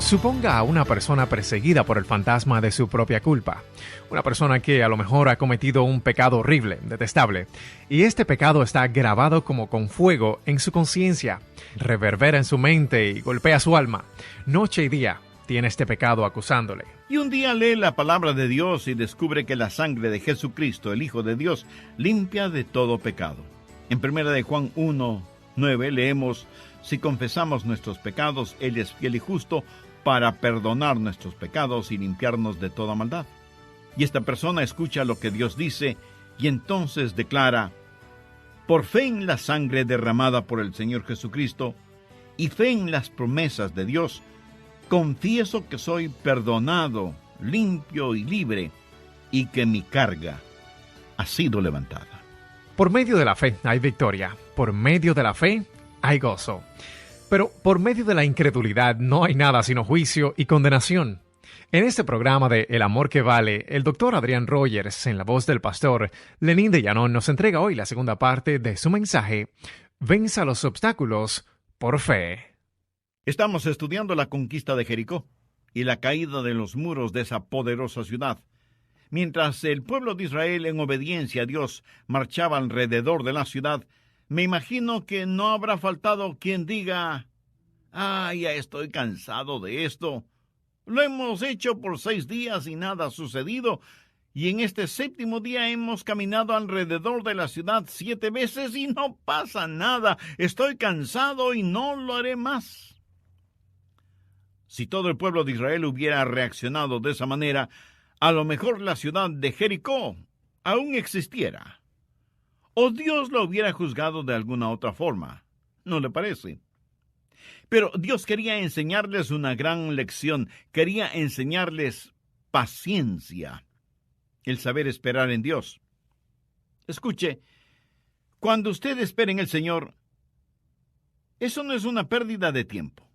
Suponga a una persona perseguida por el fantasma de su propia culpa. Una persona que a lo mejor ha cometido un pecado horrible, detestable, y este pecado está grabado como con fuego en su conciencia, reverbera en su mente y golpea su alma. Noche y día tiene este pecado acusándole. Y un día lee la palabra de Dios y descubre que la sangre de Jesucristo, el Hijo de Dios, limpia de todo pecado. En 1 de Juan 1:9 leemos: si confesamos nuestros pecados, Él es fiel y justo para perdonar nuestros pecados y limpiarnos de toda maldad. Y esta persona escucha lo que Dios dice y entonces declara: por fe en la sangre derramada por el Señor Jesucristo y fe en las promesas de Dios, confieso que soy perdonado, limpio y libre, y que mi carga ha sido levantada. Por medio de la fe hay victoria, por medio de la fe hay gozo. Pero por medio de la incredulidad no hay nada sino juicio y condenación. En este programa de El Amor que Vale, el Dr. Adrián Rogers, en la voz del pastor Lenín de Llanón, nos entrega hoy la segunda parte de su mensaje: Venza los obstáculos por fe. Estamos estudiando la conquista de Jericó y la caída de los muros de esa poderosa ciudad. Mientras el pueblo de Israel, en obediencia a Dios, marchaba alrededor de la ciudad, me imagino que no habrá faltado quien diga: ya estoy cansado de esto. Lo hemos hecho por 6 días y nada ha sucedido, y en este 7º día hemos caminado alrededor de la ciudad 7 veces y no pasa nada. Estoy cansado y no lo haré más. Si todo el pueblo de Israel hubiera reaccionado de esa manera, a lo mejor la ciudad de Jericó aún existiera, o Dios lo hubiera juzgado de alguna otra forma. ¿No le parece? Pero Dios quería enseñarles una gran lección. Quería enseñarles paciencia, el saber esperar en Dios. Escuche, cuando usted espera en el Señor, eso no es una pérdida de tiempo.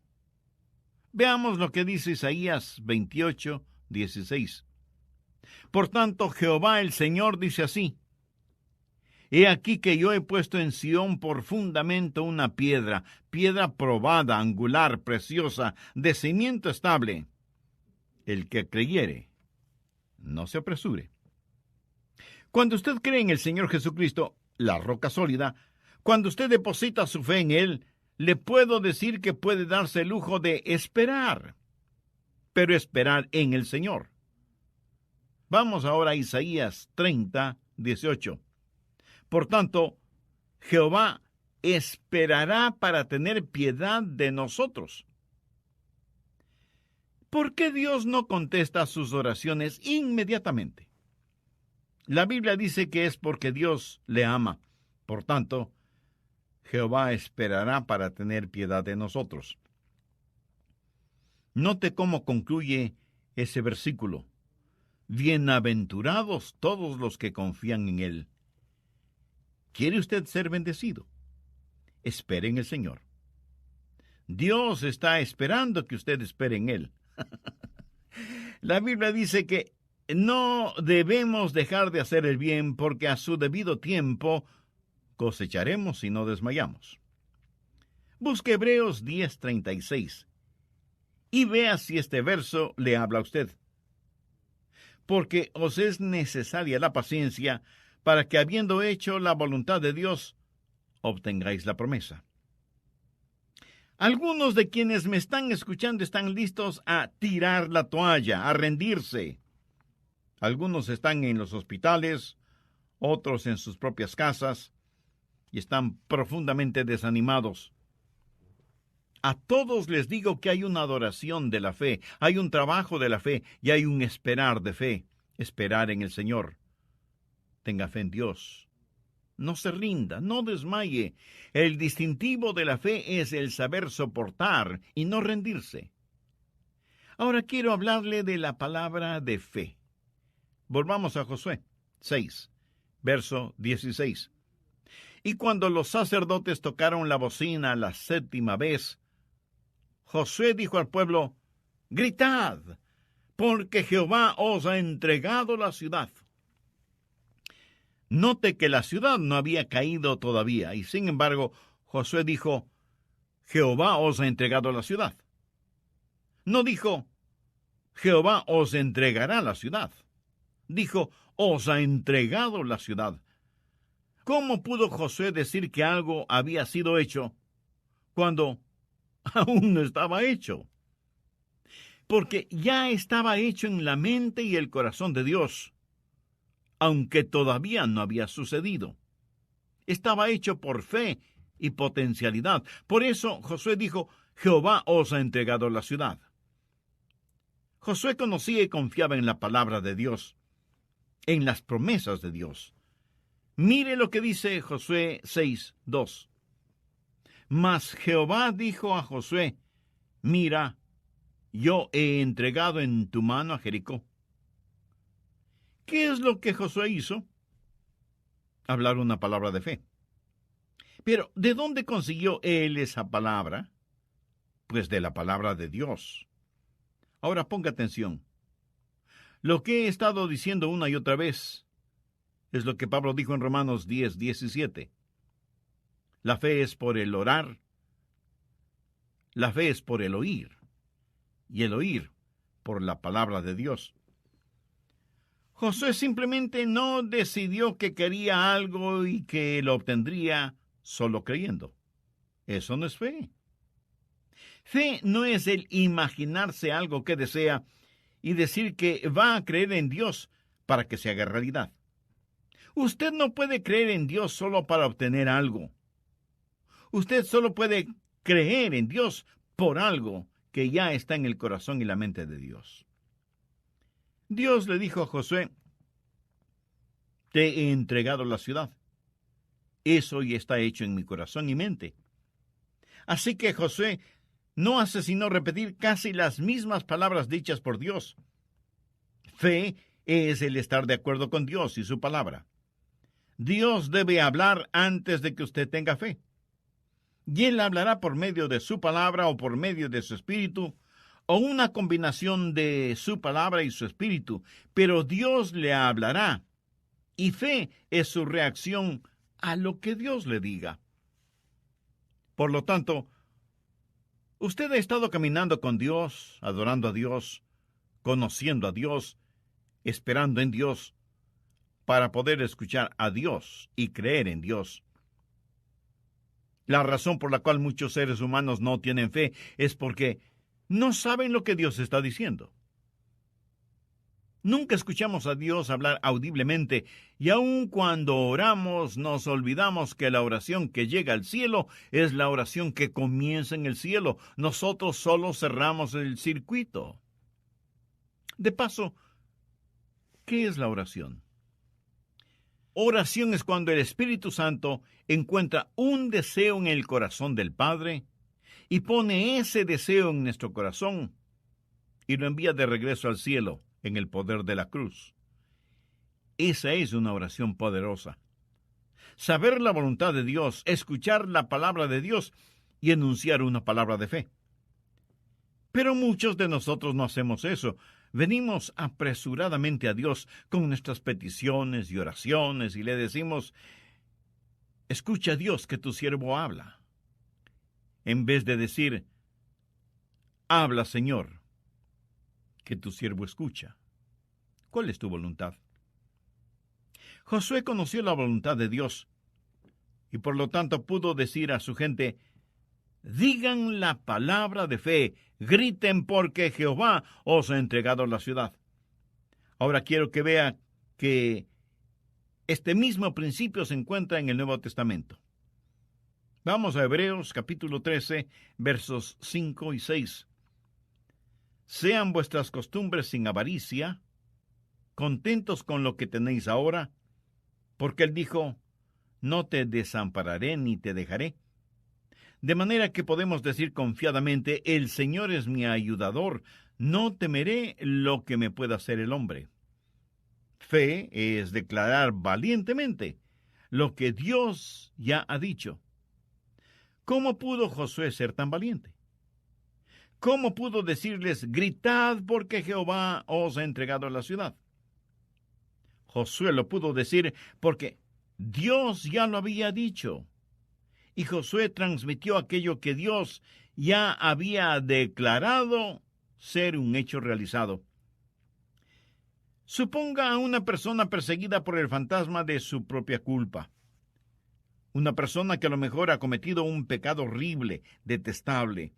Veamos lo que dice Isaías 28:16. Por tanto, Jehová el Señor dice así: he aquí que yo he puesto en Sión por fundamento una piedra probada, angular, preciosa, de cimiento estable. El que creyere, no se apresure. Cuando usted cree en el Señor Jesucristo, la roca sólida, cuando usted deposita su fe en Él, le puedo decir que puede darse el lujo de esperar, pero esperar en el Señor. Vamos ahora a Isaías 30:18. Por tanto, Jehová esperará para tener piedad de nosotros. ¿Por qué Dios no contesta sus oraciones inmediatamente? La Biblia dice que es porque Dios le ama. Por tanto, Jehová esperará para tener piedad de nosotros. Note cómo concluye ese versículo: bienaventurados todos los que confían en Él. ¿Quiere usted ser bendecido? Espere en el Señor. Dios está esperando que usted espere en Él. La Biblia dice que no debemos dejar de hacer el bien, porque a su debido tiempo cosecharemos si no desmayamos. Busque Hebreos 10:36 y vea si este verso le habla a usted. Porque os es necesaria la paciencia, para que, habiendo hecho la voluntad de Dios, obtengáis la promesa. Algunos de quienes me están escuchando están listos a tirar la toalla, a rendirse. Algunos están en los hospitales, otros en sus propias casas, y están profundamente desanimados. A todos les digo que hay una adoración de la fe, hay un trabajo de la fe y hay un esperar de fe, esperar en el Señor. Tenga fe en Dios. No se rinda, no desmaye. El distintivo de la fe es el saber soportar y no rendirse. Ahora quiero hablarle de la palabra de fe. Volvamos a Josué 6, verso 16. Y cuando los sacerdotes tocaron la bocina la 7ª vez, Josué dijo al pueblo: gritad, porque Jehová os ha entregado la ciudad. Note que la ciudad no había caído todavía, y sin embargo, Josué dijo: Jehová os ha entregado la ciudad. No dijo, Jehová os entregará la ciudad. Dijo, os ha entregado la ciudad. ¿Cómo pudo Josué decir que algo había sido hecho cuando aún no estaba hecho? Porque ya estaba hecho en la mente y el corazón de Dios, aunque todavía no había sucedido. Estaba hecho por fe y potencialidad. Por eso Josué dijo, Jehová os ha entregado la ciudad. Josué conocía y confiaba en la palabra de Dios, en las promesas de Dios. Mire lo que dice Josué 6:2. Mas Jehová dijo a Josué, mira, yo he entregado en tu mano a Jericó. ¿Qué es lo que Josué hizo? Hablar una palabra de fe. Pero, ¿de dónde consiguió él esa palabra? Pues de la palabra de Dios. Ahora ponga atención. Lo que he estado diciendo una y otra vez es lo que Pablo dijo en Romanos 10:17. La fe es por el orar, la fe es por el oír, y el oír por la palabra de Dios. Josué simplemente no decidió que quería algo y que lo obtendría solo creyendo. Eso no es fe. Fe no es el imaginarse algo que desea y decir que va a creer en Dios para que se haga realidad. Usted no puede creer en Dios solo para obtener algo. Usted solo puede creer en Dios por algo que ya está en el corazón y la mente de Dios. Dios le dijo a Josué, te he entregado la ciudad. Eso ya está hecho en mi corazón y mente. Así que Josué no hace sino repetir casi las mismas palabras dichas por Dios. Fe es el estar de acuerdo con Dios y su palabra. Dios debe hablar antes de que usted tenga fe. Y Él hablará por medio de su palabra o por medio de su espíritu, o una combinación de su palabra y su espíritu, pero Dios le hablará, y fe es su reacción a lo que Dios le diga. Por lo tanto, usted ha estado caminando con Dios, adorando a Dios, conociendo a Dios, esperando en Dios, para poder escuchar a Dios y creer en Dios. La razón por la cual muchos seres humanos no tienen fe es porque no saben lo que Dios está diciendo. Nunca escuchamos a Dios hablar audiblemente y aun cuando oramos nos olvidamos que la oración que llega al cielo es la oración que comienza en el cielo. Nosotros solo cerramos el circuito. De paso, ¿qué es la oración? Oración es cuando el Espíritu Santo encuentra un deseo en el corazón del Padre y pone ese deseo en nuestro corazón y lo envía de regreso al cielo en el poder de la cruz. Esa es una oración poderosa. Saber la voluntad de Dios, escuchar la palabra de Dios y enunciar una palabra de fe. Pero muchos de nosotros no hacemos eso. Venimos apresuradamente a Dios con nuestras peticiones y oraciones y le decimos, escucha Dios que tu siervo habla. En vez de decir, habla Señor, que tu siervo escucha. ¿Cuál es tu voluntad? Josué conoció la voluntad de Dios y por lo tanto pudo decir a su gente, digan la palabra de fe, griten porque Jehová os ha entregado la ciudad. Ahora quiero que vea que este mismo principio se encuentra en el Nuevo Testamento. Vamos a Hebreos capítulo 13, versos 5 y 6. Sean vuestras costumbres sin avaricia, contentos con lo que tenéis ahora, porque él dijo, no te desampararé ni te dejaré. De manera que podemos decir confiadamente, el Señor es mi ayudador, no temeré lo que me pueda hacer el hombre. Fe es declarar valientemente lo que Dios ya ha dicho. ¿Cómo pudo Josué ser tan valiente? ¿Cómo pudo decirles, gritad porque Jehová os ha entregado la ciudad? Josué lo pudo decir porque Dios ya lo había dicho. Y Josué transmitió aquello que Dios ya había declarado ser un hecho realizado. Suponga a una persona perseguida por el fantasma de su propia culpa. Una persona que a lo mejor ha cometido un pecado horrible, detestable,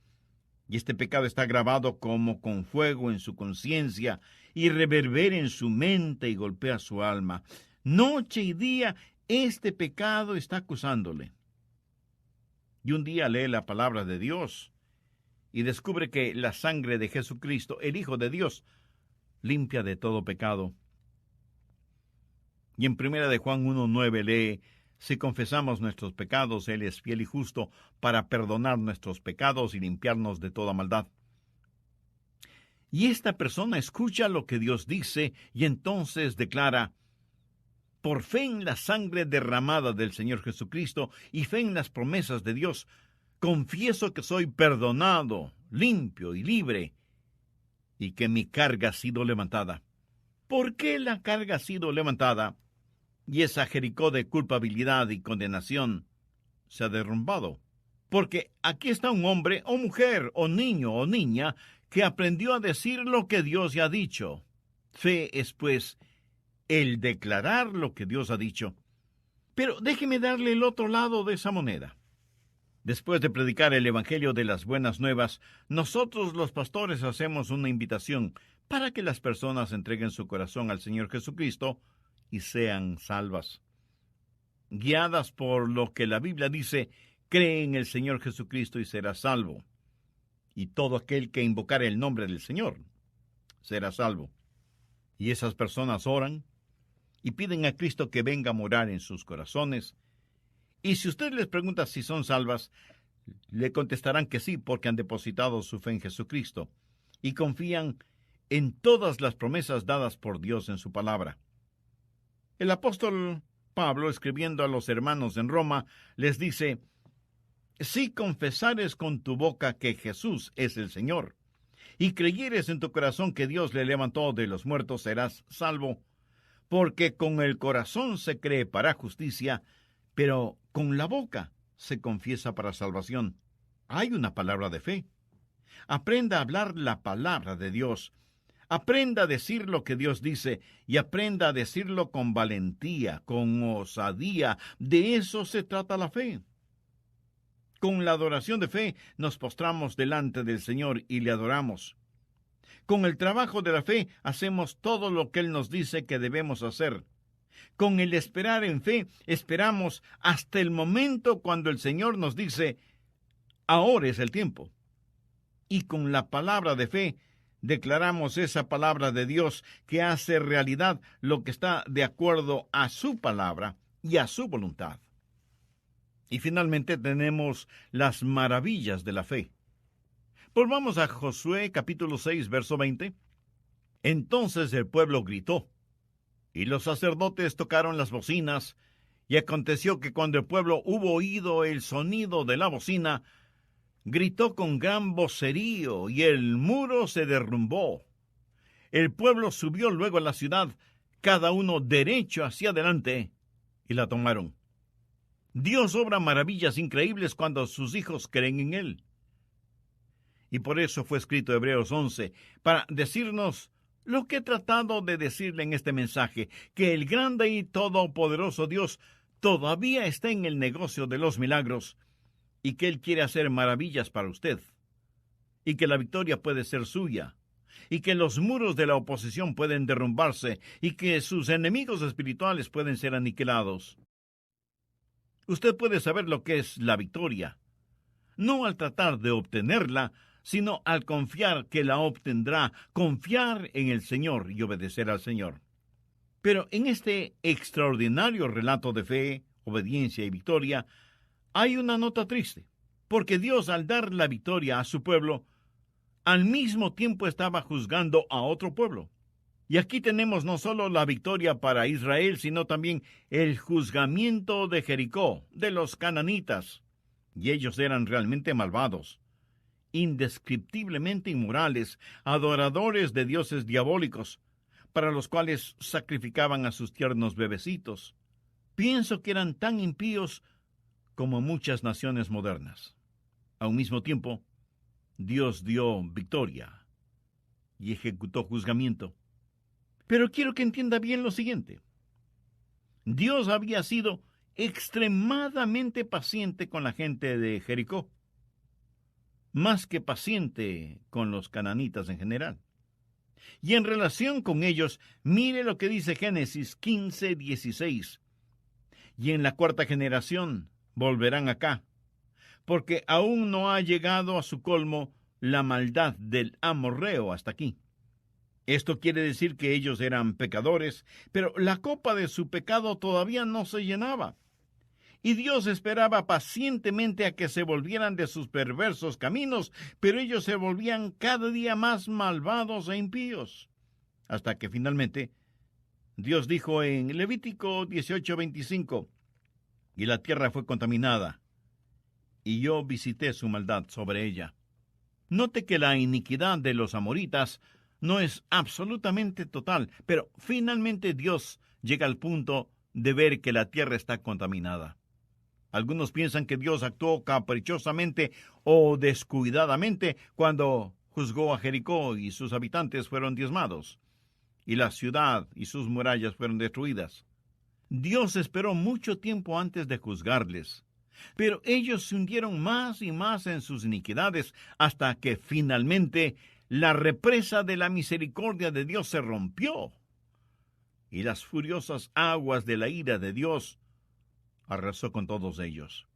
y este pecado está grabado como con fuego en su conciencia y reverbera en su mente y golpea su alma. Noche y día este pecado está acusándole. Y un día lee la palabra de Dios y descubre que la sangre de Jesucristo, el Hijo de Dios, limpia de todo pecado. Y en 1 de Juan 1:9 lee: si confesamos nuestros pecados, Él es fiel y justo para perdonar nuestros pecados y limpiarnos de toda maldad. Y esta persona escucha lo que Dios dice y entonces declara: por fe en la sangre derramada del Señor Jesucristo y fe en las promesas de Dios, confieso que soy perdonado, limpio y libre, y que mi carga ha sido levantada. ¿Por qué la carga ha sido levantada? Y esa Jericó de culpabilidad y condenación se ha derrumbado. Porque aquí está un hombre o mujer o niño o niña que aprendió a decir lo que Dios ya ha dicho. Fe es, pues, el declarar lo que Dios ha dicho. Pero déjeme darle el otro lado de esa moneda. Después de predicar el Evangelio de las Buenas Nuevas, nosotros los pastores hacemos una invitación para que las personas entreguen su corazón al Señor Jesucristo y sean salvas. Guiadas por lo que la Biblia dice, cree en el Señor Jesucristo y serás salvo. Y todo aquel que invocar el nombre del Señor será salvo. Y esas personas oran y piden a Cristo que venga a morar en sus corazones. Y si usted les pregunta si son salvas, le contestarán que sí, porque han depositado su fe en Jesucristo y confían en todas las promesas dadas por Dios en su palabra. El apóstol Pablo, escribiendo a los hermanos en Roma, les dice: si confesares con tu boca que Jesús es el Señor, y creyeres en tu corazón que Dios le levantó de los muertos, serás salvo, porque con el corazón se cree para justicia, pero con la boca se confiesa para salvación. Hay una palabra de fe. Aprenda a hablar la palabra de Dios. Aprenda a decir lo que Dios dice y aprenda a decirlo con valentía, con osadía. De eso se trata la fe. Con la adoración de fe nos postramos delante del Señor y le adoramos. Con el trabajo de la fe hacemos todo lo que Él nos dice que debemos hacer. Con el esperar en fe, esperamos hasta el momento cuando el Señor nos dice: ahora es el tiempo. Y con la palabra de fe, declaramos esa palabra de Dios que hace realidad lo que está de acuerdo a su palabra y a su voluntad. Y finalmente tenemos las maravillas de la fe. Volvamos a Josué capítulo 6, verso 20. Entonces el pueblo gritó, y los sacerdotes tocaron las bocinas, y aconteció que cuando el pueblo hubo oído el sonido de la bocina, gritó con gran vocerío, y el muro se derrumbó. El pueblo subió luego a la ciudad, cada uno derecho hacia adelante, y la tomaron. Dios obra maravillas increíbles cuando sus hijos creen en Él. Y por eso fue escrito Hebreos 11, para decirnos lo que he tratado de decirle en este mensaje, que el grande y todopoderoso Dios todavía está en el negocio de los milagros, y que Él quiere hacer maravillas para usted, y que la victoria puede ser suya, y que los muros de la oposición pueden derrumbarse, y que sus enemigos espirituales pueden ser aniquilados. Usted puede saber lo que es la victoria, no al tratar de obtenerla, sino al confiar que la obtendrá, confiar en el Señor y obedecer al Señor. Pero en este extraordinario relato de fe, obediencia y victoria, hay una nota triste, porque Dios, al dar la victoria a su pueblo, al mismo tiempo estaba juzgando a otro pueblo. Y aquí tenemos no solo la victoria para Israel, sino también el juzgamiento de Jericó, de los cananitas. Y ellos eran realmente malvados, indescriptiblemente inmorales, adoradores de dioses diabólicos, para los cuales sacrificaban a sus tiernos bebecitos. Pienso que eran tan impíos como muchas naciones modernas. A un mismo tiempo, Dios dio victoria y ejecutó juzgamiento. Pero quiero que entienda bien lo siguiente. Dios había sido extremadamente paciente con la gente de Jericó, más que paciente con los cananitas en general. Y en relación con ellos, mire lo que dice Génesis 15:16. Y en la cuarta generación volverán acá, porque aún no ha llegado a su colmo la maldad del amorreo hasta aquí. Esto quiere decir que ellos eran pecadores, pero la copa de su pecado todavía no se llenaba. Y Dios esperaba pacientemente a que se volvieran de sus perversos caminos, pero ellos se volvían cada día más malvados e impíos. Hasta que finalmente Dios dijo en Levítico 18:25, y la tierra fue contaminada, y yo visité su maldad sobre ella. Note que la iniquidad de los amoritas no es absolutamente total, pero finalmente Dios llega al punto de ver que la tierra está contaminada. Algunos piensan que Dios actuó caprichosamente o descuidadamente cuando juzgó a Jericó y sus habitantes fueron diezmados, y la ciudad y sus murallas fueron destruidas. Dios esperó mucho tiempo antes de juzgarles, pero ellos se hundieron más y más en sus iniquidades hasta que finalmente la represa de la misericordia de Dios se rompió y las furiosas aguas de la ira de Dios arrasó con todos ellos.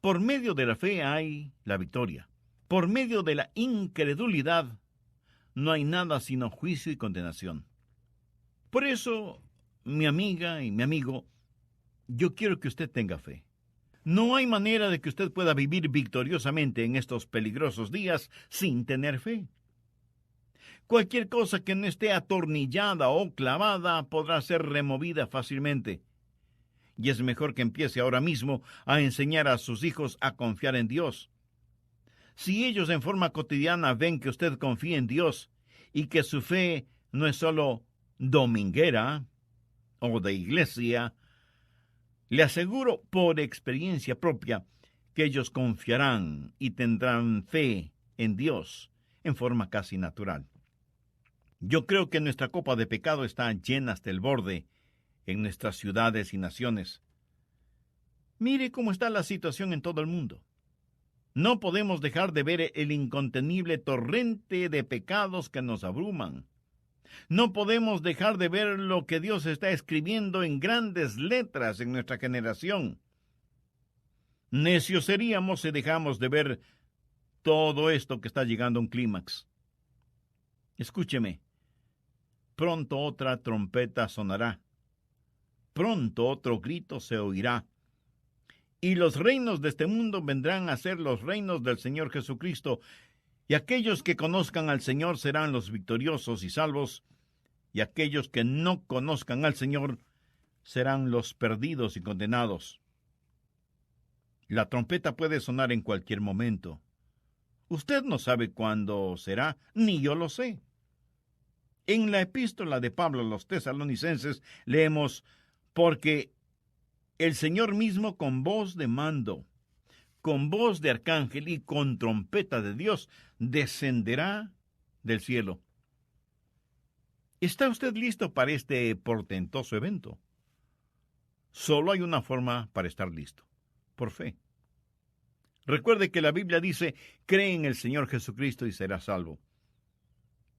Por medio de la fe hay la victoria. Por medio de la incredulidad no hay nada sino juicio y condenación. Por eso, mi amiga y mi amigo, yo quiero que usted tenga fe. No hay manera de que usted pueda vivir victoriosamente en estos peligrosos días sin tener fe. Cualquier cosa que no esté atornillada o clavada podrá ser removida fácilmente. Y es mejor que empiece ahora mismo a enseñar a sus hijos a confiar en Dios. Si ellos en forma cotidiana ven que usted confía en Dios y que su fe no es solo dominguera o de iglesia, le aseguro por experiencia propia que ellos confiarán y tendrán fe en Dios en forma casi natural. Yo creo que nuestra copa de pecado está llena hasta el borde en nuestras ciudades y naciones. Mire cómo está la situación en todo el mundo. No podemos dejar de ver el incontenible torrente de pecados que nos abruman. No podemos dejar de ver lo que Dios está escribiendo en grandes letras en nuestra generación. Necios seríamos si dejamos de ver todo esto que está llegando a un clímax. Escúcheme. Pronto otra trompeta sonará. Pronto otro grito se oirá. Y los reinos de este mundo vendrán a ser los reinos del Señor Jesucristo, y aquellos que conozcan al Señor serán los victoriosos y salvos, y aquellos que no conozcan al Señor serán los perdidos y condenados. La trompeta puede sonar en cualquier momento. Usted no sabe cuándo será, ni yo lo sé. En la epístola de Pablo a los Tesalonicenses leemos: porque el Señor mismo con voz de mando, con voz de arcángel y con trompeta de Dios descenderá del cielo. ¿Está usted listo para este portentoso evento? Solo hay una forma para estar listo: por fe. Recuerde que la Biblia dice: cree en el Señor Jesucristo y será salvo.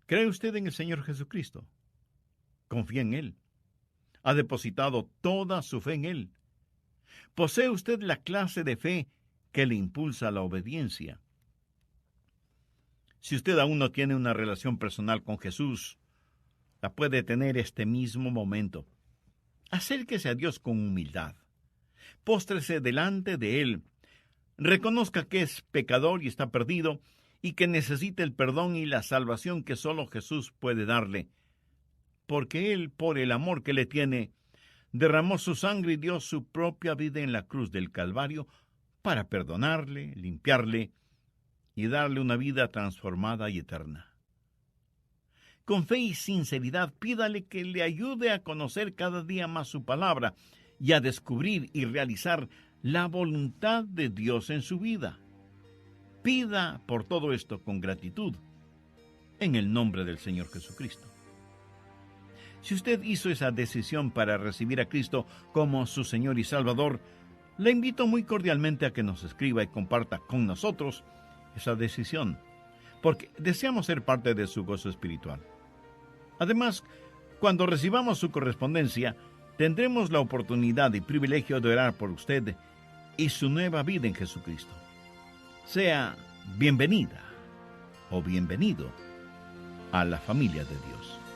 ¿Cree usted en el Señor Jesucristo? ¿Confía en Él? ¿Ha depositado toda su fe en Él? ¿Posee usted la clase de fe que le impulsa a la obediencia? Si usted aún no tiene una relación personal con Jesús, la puede tener este mismo momento. Acérquese a Dios con humildad. Póstrese delante de Él. Reconozca que es pecador y está perdido, y que necesita el perdón y la salvación que solo Jesús puede darle. Porque Él, por el amor que le tiene, derramó su sangre y dio su propia vida en la cruz del Calvario para perdonarle, limpiarle y darle una vida transformada y eterna. Con fe y sinceridad, pídale que le ayude a conocer cada día más su palabra y a descubrir y realizar la voluntad de Dios en su vida. Pida por todo esto con gratitud. en el nombre del Señor Jesucristo. Si usted hizo esa decisión para recibir a Cristo como su Señor y Salvador, le invito muy cordialmente a que nos escriba y comparta con nosotros esa decisión, porque deseamos ser parte de su gozo espiritual. Además, cuando recibamos su correspondencia, tendremos la oportunidad y privilegio de orar por usted y su nueva vida en Jesucristo. Sea bienvenida o bienvenido a la familia de Dios.